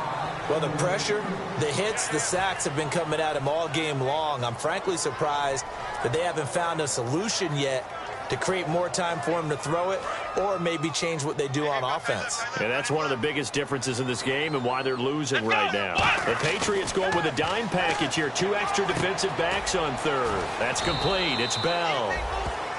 Speaker 3: Well, the pressure, the hits, the sacks have been coming at him all game long. I'm frankly surprised that they haven't found a solution yet to create more time for him to throw it or maybe change what they do on offense.
Speaker 2: And that's one of the biggest differences in this game and why they're losing right now. The Patriots going with a dime package here. 2 extra defensive backs on 3rd. That's complete. It's Bell.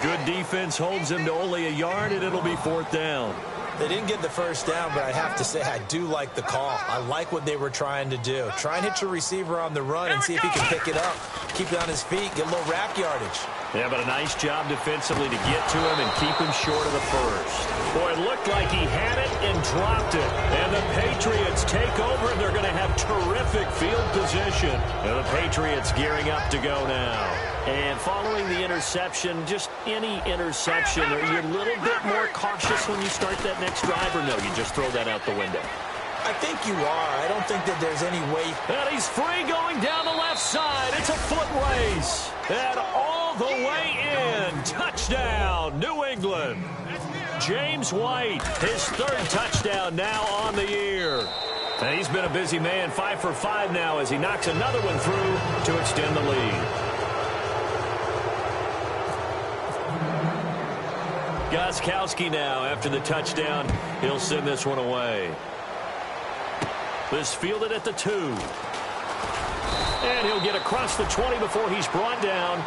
Speaker 2: Good defense holds him to only a yard, and it'll be 4th down.
Speaker 3: They didn't get the first down, but I have to say I do like the call. I like what they were trying to do. Try and hit your receiver on the run and see if he can pick it up. Keep it on his feet, get a little rack yardage.
Speaker 2: Yeah, but a nice job defensively to get to him and keep him short of the first. Boy, it looked like he had it and dropped it. And the Patriots take over, and they're going to have terrific field position. And the Patriots gearing up to go now. And following the interception, just any interception, are you a little bit more cautious when you start that next drive, or no, you just throw that out the window?
Speaker 3: I think you are. I don't think that there's any way.
Speaker 2: And he's free going down the left side. It's a foot race. And all the way in. Touchdown, New England. James White, his 3rd touchdown now on the year. And he's been a busy man, 5 for 5 now as he knocks another one through to extend the lead. Gostkowski now, after the touchdown, he'll send this one away. This fielded at the 2. And he'll get across the 20 before he's brought down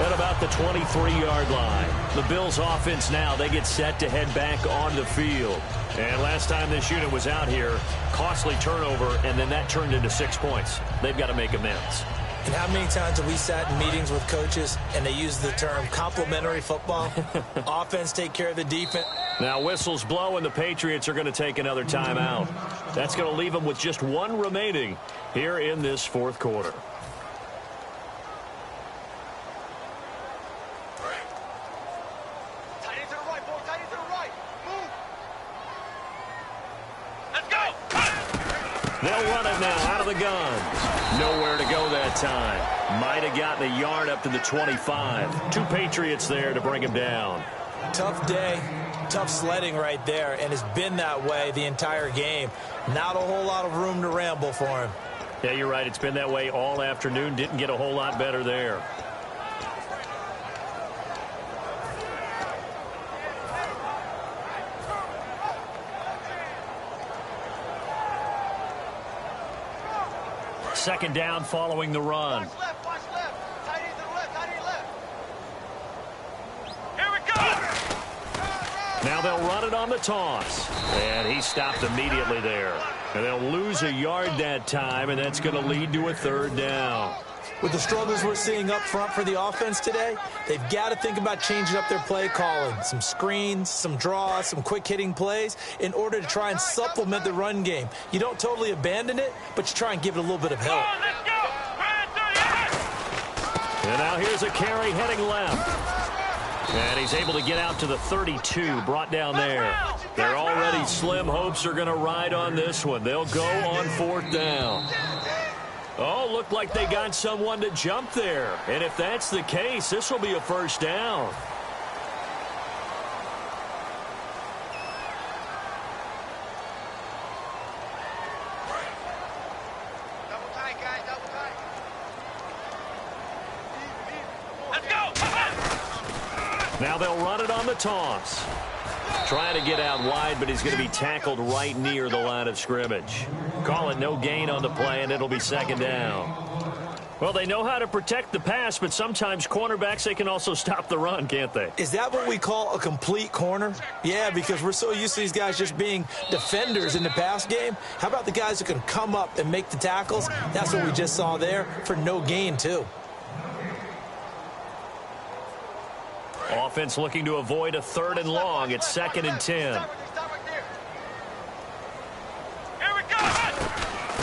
Speaker 2: at about the 23-yard line. The Bills offense now, they get set to head back on the field. And last time this unit was out here, costly turnover, and then that turned into 6 points. They've got to make amends.
Speaker 3: And how many times have we sat in meetings with coaches and they use the term complementary football? Offense take care of the defense.
Speaker 2: Now whistles blow and the Patriots are going to take another timeout. That's going to leave them with just 1 remaining here in this 4th quarter.
Speaker 4: Tight end to the right, boy. Tight end to the right. Move. Let's go.
Speaker 2: They'll run it now out of the gun. Nowhere to go that time. Might have gotten a yard up to the 25. 2 Patriots there to bring him down.
Speaker 3: Tough day, tough sledding right there, and it's been that way the entire game. Not a whole lot of room to ramble for him.
Speaker 2: Yeah, you're right. It's been that way all afternoon. Didn't get a whole lot better there. Second down following the run.
Speaker 4: Watch left, watch left. Tight end to the left, tight end left. Here we go.
Speaker 2: Now they'll run it on the toss. And he stopped immediately there. And they'll lose a yard that time, and that's going to lead to a 3rd down.
Speaker 3: With the struggles we're seeing up front for the offense today, they've got to think about changing up their play calling. Some screens, some draws, some quick-hitting plays in order to try and supplement the run game. You don't totally abandon it, but you try and give it a little bit of help.
Speaker 2: And now here's a carry heading left. And he's able to get out to the 32, brought down there. Their already slim hopes are going to ride on this one. They'll go on 4th down. Oh, looked like they got someone to jump there. And if that's the case, this will be a 1st down.
Speaker 4: Double tight, guys, double tight. Let's go.
Speaker 2: Now they'll run it on the toss. Trying to get out wide, but he's going to be tackled right near the line of scrimmage. Call it no gain on the play, and it'll be 2nd down. Well, they know how to protect the pass, but sometimes cornerbacks, they can also stop the run, can't they?
Speaker 3: Is that what we call a complete corner? Yeah, because we're so used to these guys just being defenders in the pass game. How about the guys who can come up and make the tackles? That's what we just saw there for no gain, too.
Speaker 2: Offense looking to avoid a 3rd and long. It's 2nd and 10.
Speaker 4: Here we go.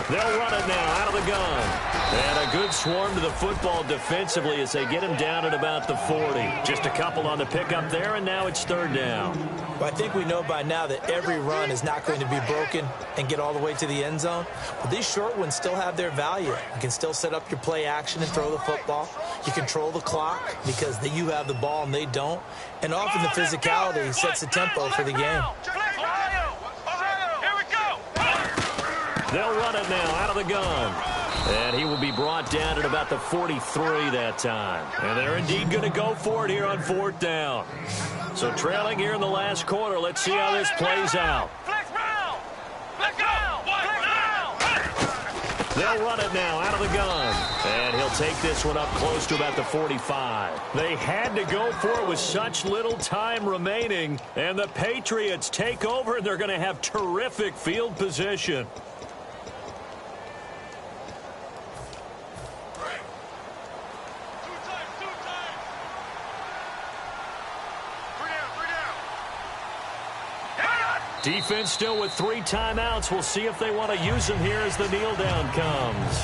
Speaker 2: They'll run it now out of the gun. And a good swarm to the football defensively as they get him down at about the 40. Just a couple on the pickup there, and now it's 3rd down.
Speaker 3: Well, I think we know by now that every run is not going to be broken and get all the way to the end zone. But these short ones still have their value. You can still set up your play action and throw the football. You control the clock because you have the ball and they don't. And often the physicality sets the tempo for the game.
Speaker 4: Here we go.
Speaker 2: They'll run it now out of the gun. And he will be brought down at about the 43 that time. And they're indeed going to go for it here on 4th down. So trailing here in the last quarter. Let's see how this plays out.
Speaker 4: Flex round. Let's go.
Speaker 2: They'll run it now out of the gun. And he'll take this one up close to about the 45. They had to go for it with such little time remaining. And the Patriots take over, and they're going to have terrific field position. Defense still with 3 timeouts. We'll see if they want to use them here as the kneel down comes.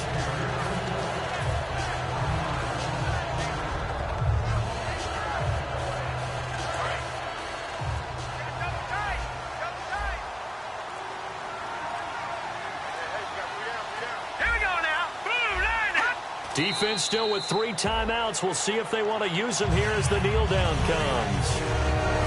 Speaker 4: Here we go now. Blue line.
Speaker 2: Defense still with 3 timeouts. We'll see if they want to use them here as the kneel down comes.